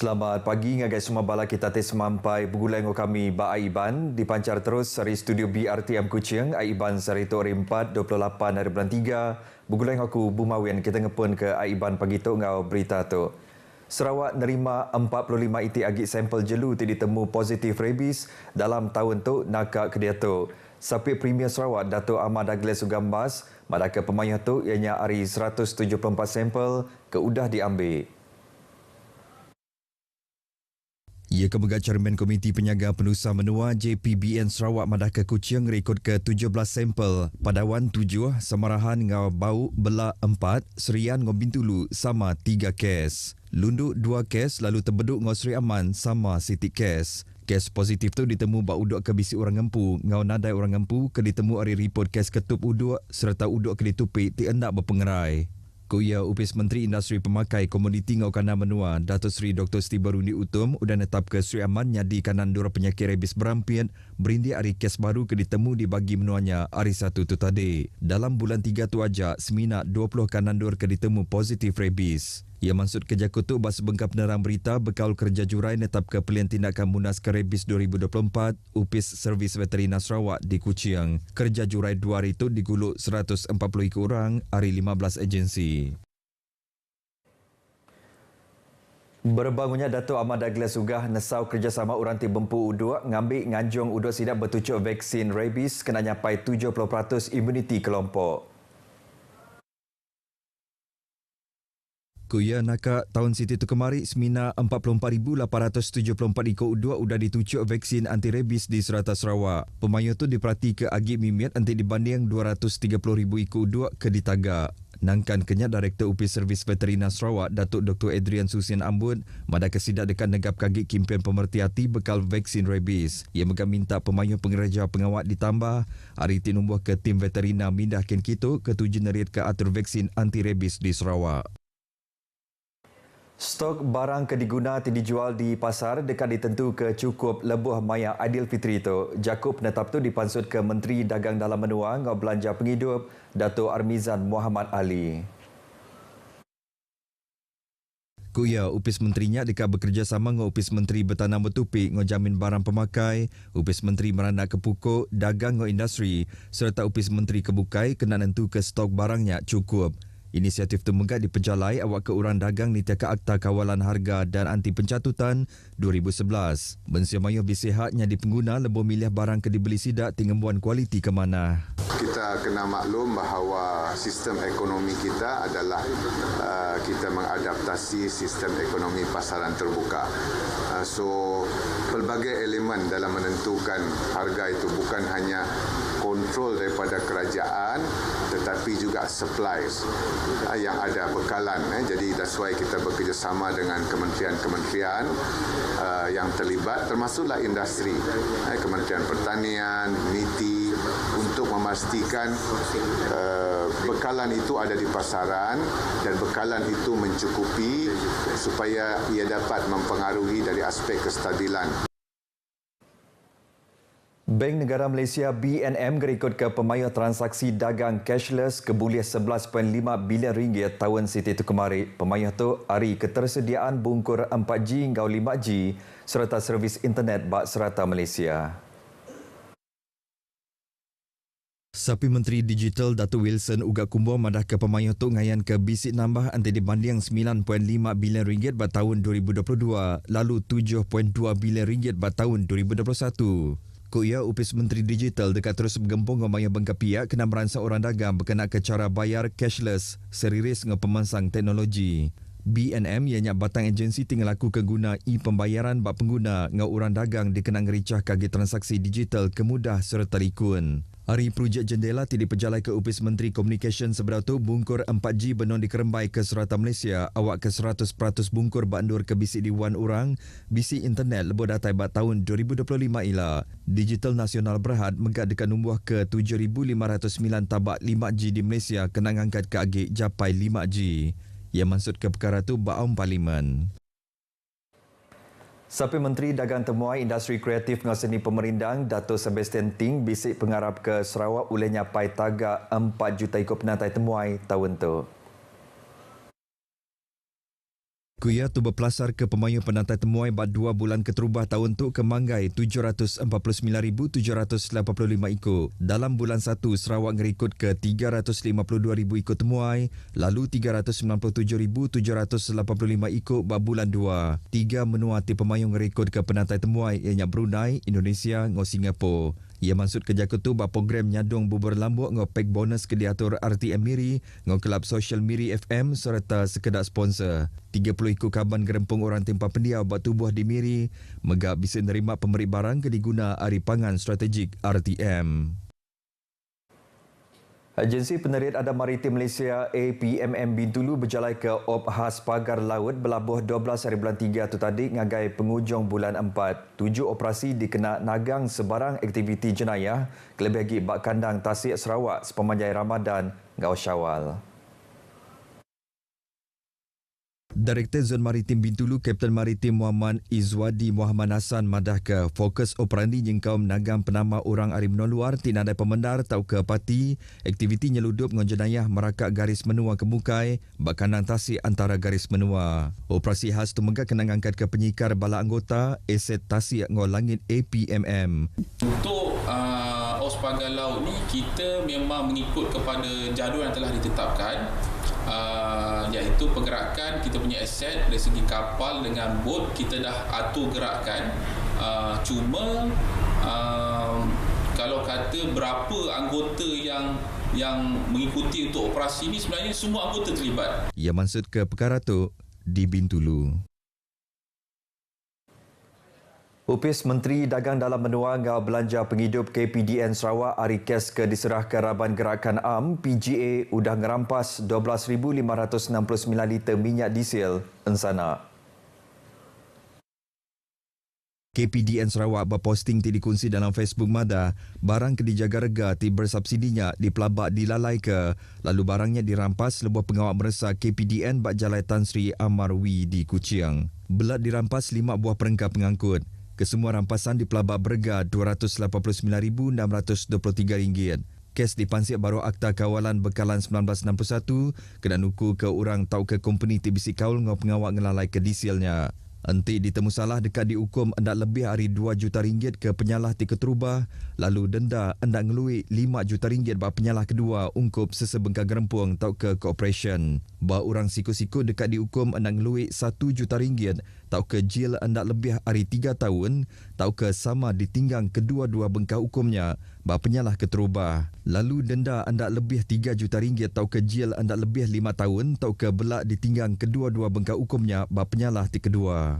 Selamat pagi ngagai semua bala kita sampai bergulang kami ba Aiban dipancar terus dari studio BRTM Kuching Aiban sari tu 4 28 hari bulan 3 bergulang aku Bumawian kita ngepun ke Aiban pagi tu ngau berita tu. Sarawak nerima 45 iti agi sampel jelu ti ditemu positif rabies dalam tahun tu nakak kedia tu. Sapi Premier Sarawak Dato' Ahmad Douglas Sugambas madaka pemayah tu ianya hari 174 sampel ke udah diambil. Ia kemegat Chairman Komiti Penyaga Penusa Menua JPBN Sarawak Madaka Kuching rekod ke 17 sampel. Padawan 7, Samarahan ngau Bau Belak 4, Serian ngau Bintulu sama 3 kes. Lunduk 2 kes lalu Terbeduk ngau Seri Aman sama sitik kes. Kes positif tu ditemu bak uduk ke bisi orang ngempu, ngau nadai orang ngempu ke ditemu hari report kes ketup uduk serta uduk ke ditupik ti endak berpengerai. Kuya Upis Menteri Industri Pemakai Komoditi Ngau Kanan Menua Datuk Seri Dr. Siti Barundi Utum udah netap ke Seri Aman nyadi kanan dura penyakit rabies berampian berindi hari kes baru ke ditemu di bagi menuanya hari 1 tu tadi. Dalam bulan 3 tu aja seminat 20 kanan dur ke ditemu positif rabies. Ia maksud kerja kutu bas bengkap penerang berita bekal kerja jurai netap ke pilihan tindakan munas ke rabies 2024 Upis Servis Veterina Sarawak di Kuching. Kerja jurai 2 hari itu diguluk 140 orang hari 15 agensi. Berbangunnya Dato' Ahmad Douglas Sugah nesau kerjasama Uranti Bempu U2 ngambil nganjung U2 sidak bertucuk vaksin rabies kena nyapai 70% imuniti kelompok. Kuya nakak tahun Siti tu kemari semina 44,874 ikut U2 udah ditucuk vaksin anti rabies di Serata Sarawak. Pemayu tu diperhati ke agi mimiat anti dibanding 230,000 ikut U2 ke ditagak. Nangkan kenyat Direktur Upis Servis Veterina Sarawak Datuk Dr. Adrian Susian Ambut madah kesidak dekat negap kagik kimpian pemerhati bekal vaksin rabies. Ia megam minta pemayu pengereja pengawat ditambah hari tinumbuh ke tim veterina mindah ken kitu ke tujuan neriat ke atur vaksin anti rabies di Sarawak. Stok barang ke diguna ti dijual di pasar dekat ditentu ke cukup lebuh maya Aidilfitri itu. Jakub penetap tu dipansut ke Menteri Dagang Dalam Menua ngau belanja penghidup Dato' Armizan Muhammad Ali. Kuya Upis Menterinya dekat bekerjasama dengan Upis Menteri Bertanam Bertupik ngau jamin barang pemakai, Upis Menteri Meranak Kepukuk, Dagang ngau Industri serta Upis Menteri Kebukai kena nentu ke stok barangnya cukup. Inisiatif tu menggak dipenjalai awak ke Urang Dagang Nitiaka Akta Kawalan Harga dan Anti Pencatutan 2011. Bensia mayu bisihatnya di pengguna lebih milih barang ke dibeli sidak tingembuan kualiti ke mana. Kita kena maklum bahawa sistem ekonomi kita adalah kita mengadaptasi sistem ekonomi pasaran terbuka. So pelbagai elemen dalam menentukan harga itu bukan hanya kontrol daripada kerajaan tetapi juga supplies yang ada bekalan. Jadi that's why kita bekerjasama dengan kementerian-kementerian yang terlibat termasuklah industri, Kementerian Pertanian, MITI untuk memastikan bekalan itu ada di pasaran dan bekalan itu mencukupi supaya ia dapat mempengaruhi dari aspek kestabilan. Bank Negara Malaysia BNM gerikut ke pemayah transaksi dagang cashless kebuliah 11.5 bilion ringgit tahun Siti itu kemari. Pemayah tu hari ketersediaan bungkur 4G hingga 5G serta servis internet bak serata Malaysia. Sapi Menteri Digital Datuk Wilson Uga Kumbo madah ke pemayah tu ngayan ke bisik nambah anti dibanding 9.5 bilion ringgit bat tahun 2022 lalu 7.2 bilion ringgit bat tahun 2021. Kuya Upis Menteri Digital dekat terus bergempung ngomaya bengkak pihak kena meransang orang dagang berkenaan ke cara bayar cashless seriris dengan pemansang teknologi. BNM ianya batang agensi tinggal laku ke guna e-pembayaran bak pengguna ngau orang dagang dikenang ricah kagi transaksi digital kemudah serta likun. Hari projek jendela tidak diperjalai ke Upis Menteri Komunikasi sebelah tu bungkur 4G benon dikerembai ke serata Malaysia awak ke 100% bungkur bandur ke bisik di wan orang bisik internet lebih datai bat tahun 2025 ila. Digital Nasional Berhad megak dekat numbuh ke 7,509 tabak 5G di Malaysia kena ngangkat ke agik japai 5G. Ia maksud ke perkara tu baum parlimen. Sapi Menteri Dagang Temuai Industri Kreatif dengan Seni Pemerindang Dato' Sebastian Ting bisik pengarap ke Sarawak oleh nyapai tagak 4 juta ikut penatai temuai tahun tu. Kuya tu berpelasar ke pemayun penantai temuai bak 2 bulan keterubah tahun tu ke Manggai 749,785 ikut. Dalam bulan 1, Sarawak ngerikut ke 352,000 ikut temuai, lalu 397,785 ikut bak bulan 2. 3 menua ti pemayun ngerikut ke penantai temuai ianya Brunei, Indonesia ngau Singapura. Ia maksud kerja tu bak program nyadung bubur lambuk ngau pack bonus ke diatur RTM Miri ngau kelab social Miri FM serta sekedar sponsor. 30 ikut kaban gerempung orang tempah pendiau bak tubuh di Miri megak bisa nerima pemberi barang ke diguna Hari Pangan Strategik RTM. Agensi Penerit Adab Maritim Malaysia APMM Bintulu berjalai ke Op Khas Pagar Laut berlabuh 12 hari bulan 3 tu tadi ngagai penghujung bulan 4. 7 operasi dikena nagang sebarang aktiviti jenayah kelebih lagi bak kandang Tasik Sarawak sepemanjai Ramadan ngau Syawal. Direktur Zon Maritim Bintulu, Kapten Maritim Muhammad Izwadi Muhammad Hassan madah ke fokus operandi jengkaum nagang penama orang ari menua luar tinadai pemendar tau ke pati aktiviti nyeludup ngon jenayah merakak garis menua kemukai bakandang Tasik antara garis menua. Operasi khas tu megah kena ngangkat ke penyikar bala anggota aset Tasik ngau langit APMM. Untuk Os Pagar Laut ni kita memang mengikut kepada jadual yang telah ditetapkan. Iaitu pergerakan kita punya aset dari segi kapal dengan bot kita dah atur gerakan. Cuma kalau kata berapa anggota yang mengikuti untuk operasi ini, sebenarnya semua anggota terlibat. Ia maksud ke perkara tu di Bintulu. Upis Menteri Dagang Dalam Menua ngau belanja penghidup KPDN Sarawak hari kes ke diserahkan Raban Gerakan AM PGA udah ngerampas 12,569 liter minyak diesel ensana. KPDN Sarawak berposting ti dikongsi dalam Facebook Mada, barang kedijaga rega ti bersubsidinya dipelabak dilalai ke, lalu barangnya dirampas lebuh pengawal meresa KPDN bak Jalai Tan Sri Amarwi di Kuching. Belat dirampas 5 buah perengkap pengangkut. Kesemua rampasan dipelabak berega RM289,623. Kes dipansip baru Akta Kawalan Bekalan 1961 kena nuku ke orang tau ke company TBC Kaul ngau pengawal ngelalai ke dieselnya. Enti ditemu salah dekat dihukum hendak lebih hari RM2 juta ke penyalah ti keterubah, lalu denda hendak ngelui RM5 juta bak penyalah kedua ungkup sesebengkang gerempung tau ke corporation. Ba orang siku-siku dekat dihukum hendak ngelui RM1 juta tau ke jil hendak lebih hari 3 tahun tau ke sama ditinggang kedua-dua bengkah hukumnya bak penyalah keterubah. Lalu denda hendak lebih RM3 juta tau ke jil hendak lebih 5 tahun tau ke belak ditinggang kedua-dua bengkah hukumnya bak penyalah ti kedua.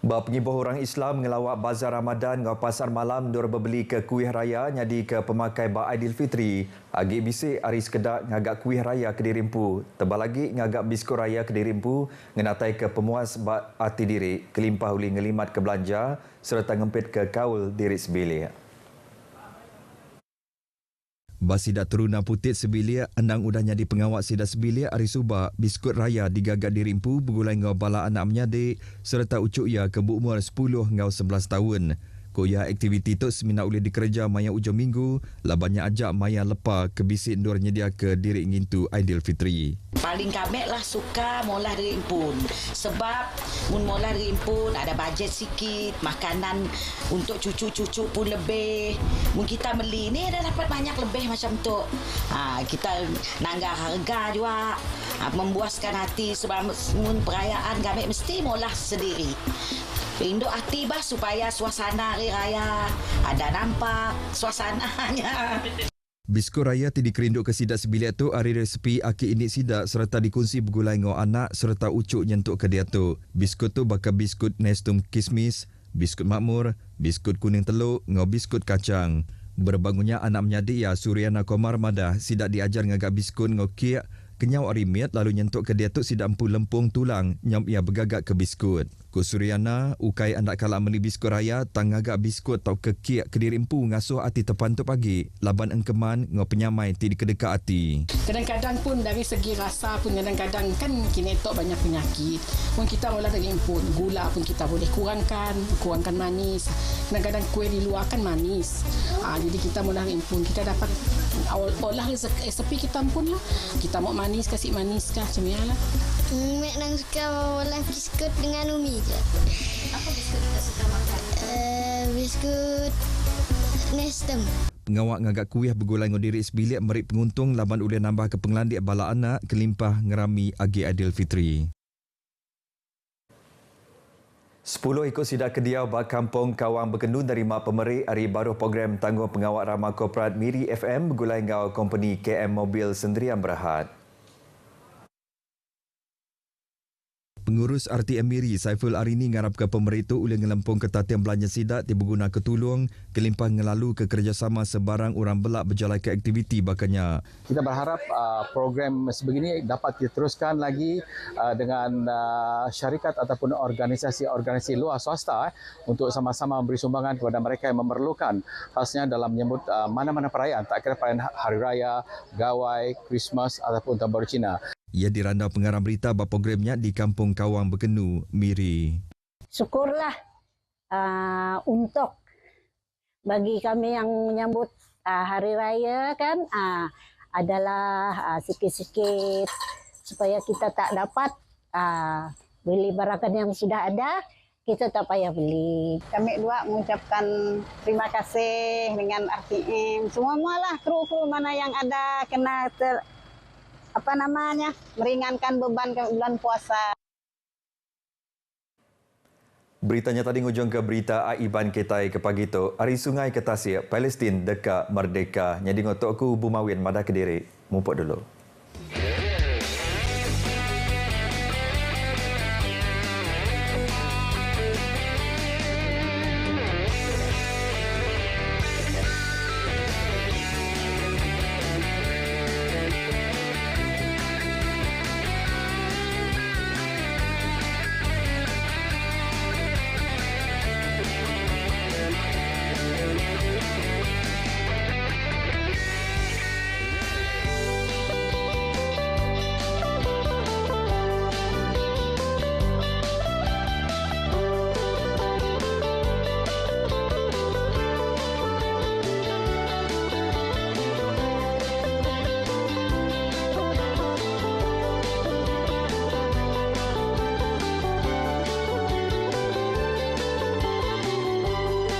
Bap pengibuh orang Islam ngelawak bazar Ramadan ngau pasar malam dor berbeli ke kuih raya nyadi ke pemakai ba Aidilfitri. Agi bisik hari sekedak ngagak kuih raya ke dirimpu. Tebal lagi ngagak biskut raya ke dirimpu ngenatai ke pemuas ba ati diri kelimpah uli ngelimat ke belanja serta ngempit ke kaul diri sebilik. Basidak teruna putit sebilik, endang udah nyadi pengawak sidak sebilik hari subak, biskut raya digagak dirimpu bergulai ngau bala anak menyadik serta ucuk ia ke berumur 10 ngau 11 tahun. Koya aktiviti tu semina boleh dikerja maya ujung minggu, lah banyak ajak maya lepa ke bisik ndur nyedia ke diri ngintu Aidilfitri. Paling kami lah suka molah dari impun. Sebab mun molah dari impun ada bajet sikit, makanan untuk cucu-cucu pun lebih. Mun kita beli ni ada dapat banyak lebih macam tu. Kita nanggah harga juga, membuaskan hati sebab mun perayaan kami mesti molah sendiri. Induk hati bah supaya suasana hari raya ada nampak suasananya. Biskut raya ti dikerinduk ke sidak sebilik tu hari resepi aki indik sidak serta dikongsi bergulai ngau anak serta ucuk nyentuk ke dia tu. Biskut tu bakal biskut Nestum Kismis, biskut makmur, biskut kuning teluk ngau biskut kacang. Berbangunnya anak menyadik ya Suryana Komar Madah sidak diajar ngagak biskut ngau kiak kenyau arimit lalu nyentuk ke dia tu sidak empu lempung tulang nyam ia bergagak ke biskut. Ko Suryana, ukai andak kalak meli biskut raya, tangagak biskut tau kekiak kediri empu ngasuh ati terpantuk pagi. Laban engkeman, ngau penyamai ti dikedekat ati. Kadang-kadang pun dari segi rasa pun kadang-kadang kan kinetok banyak penyakit. Pun kita olah dari impun, gula pun kita boleh kurangkan manis. Kadang-kadang kuih di luar kan manis. Jadi kita olah impun, kita dapat olah resepi kita pun lah. Kita mau manis, kasih manis kah, macam lah. Mek nang suka olah biskut dengan umi je. Apa biskut kita suka makan? Biskut Nestem. Pengawak ngagak kuih bergulai ngodiri sebilik merik penguntung laban boleh nambah ke penglandik bala anak kelimpah ngerami Agi Aidilfitri. 10 ekor sidak kediau bak kampung Kawang Berkenun dari Mak Pemerik hari baru program tanggung pengawak ramah korporat Miri FM bergulai ngau company KM Mobil Sendirian Berhad. Pengurus RTM Miri Saiful Arini ngarap ke pemerintah oleh ngelempung ketatian belanja sidak di berguna ketulung kelimpah ngelalu ke kerjasama sebarang orang belak berjalan ke aktiviti bakanya. Kita berharap program sebegini dapat diteruskan lagi dengan syarikat ataupun organisasi-organisasi luar swasta untuk sama-sama memberi sumbangan kepada mereka yang memerlukan, khasnya dalam menyambut mana-mana perayaan, tak kira perayaan Hari Raya, Gawai, Christmas ataupun Tahun Baru Cina. Ia dirandau pengarah berita bab programnya di Kampung Kawang Berkenu, Miri. Syukurlah untuk bagi kami yang menyambut Hari Raya kan adalah sikit-sikit supaya kita tak dapat beli barang yang sudah ada, kita tak payah beli. Kami dua mengucapkan terima kasih dengan RTM. Semua-mualah kru-kru mana yang ada kena meringankan beban ke bulan puasa. Beritanya tadi ngujung ke berita Aiban Ketai ke pagi tu. Hari Sungai Ketasik, Palestin dekat merdeka. Nyadi ngotok aku Bumawin Madah Kediri. Mumpuk dulu.